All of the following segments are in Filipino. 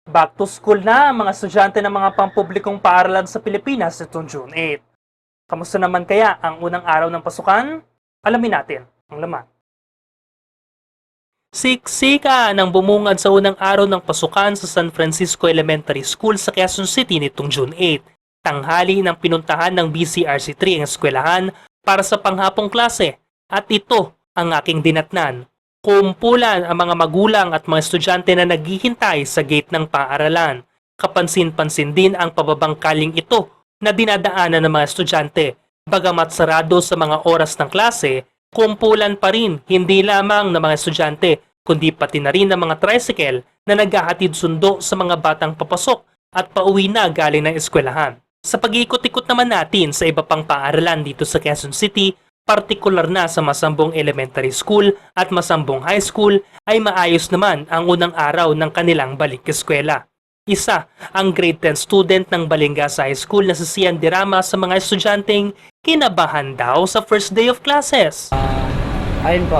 Back to school na ang mga estudyante ng mga pampublikong paaralan sa Pilipinas nitong June 8. Kamusta naman kaya ang unang araw ng pasukan? Alamin natin ang laman. Siksika ng bumungad sa unang araw ng pasukan sa San Francisco Elementary School sa Quezon City nitong June 8. Tanghali ng pinuntahan ng BCRC3 ang eskwelahan para sa panghapong klase at ito ang aking dinatnan. Kumpulan ang mga magulang at mga estudyante na naghihintay sa gate ng paaralan. Kapansin-pansin din ang pababangkaling ito na dinadaanan ng mga estudyante. Bagamat sarado sa mga oras ng klase, kumpulan pa rin hindi lamang ng mga estudyante kundi pati na rin ng mga tricycle na naghahatid sundo sa mga batang papasok at pauwi na galing ng eskwelahan. Sa pag-iikot-ikot naman natin sa iba pang paaralan dito sa Quezon City, partikular na sa Masambong Elementary School at Masambong High School ay maayos naman ang unang araw ng kanilang balik eskwela. Isa ang grade 10 student ng Balingas High School na si Sian Dirama sa mga estudyanteng kinabahan daw sa first day of classes. Ayun po,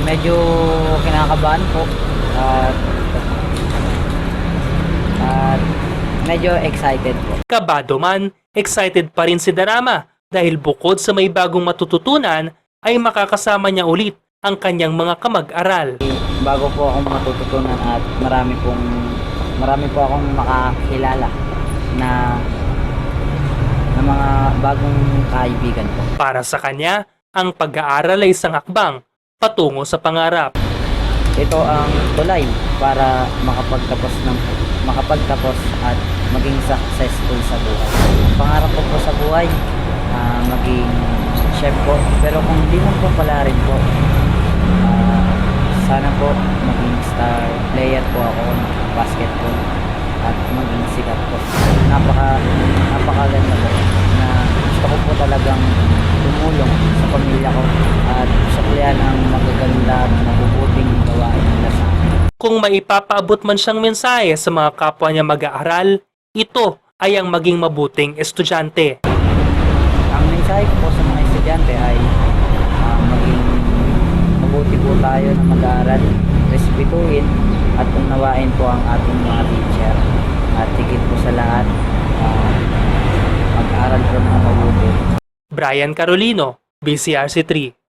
medyo kinakabahan po at medyo excited po. Kabado man, excited pa rin si Dirama dahil bukod sa may bagong matututunan ay makakasama niya ulit ang kanyang mga kamag-aral. Bago po akong matututunan at marami po akong makakilala na mga bagong kaibigan po. Para sa kanya, ang pag-aaral ay isang hakbang patungo sa pangarap. Ito ang tulay para makapagtapos at maging successful sa buhay. Pangarap ko po sa buhay, maging chef po. Pero kung di mo po pala rin po, sana po maging star player po ako ng basketball at maging sikat po. Napakaganda po na gusto ko po talagang tumulong sa pamilya ko at suklian ang magaganda at mabubuting gawain nila sa akin. Kung maipapaabot man siyang mensahe sa mga kapwa niya mag-aaral, ito ay ang maging mabuting estudyante. Ang mensahe ko po sa mga estudyante ay maging mabuti po tayo na mag-aaral, respetuhin at unawain po ang ating mga teacher. At higit po sa lahat, mag-aaral po ng mabuti. Brian Carolino, BCRC3.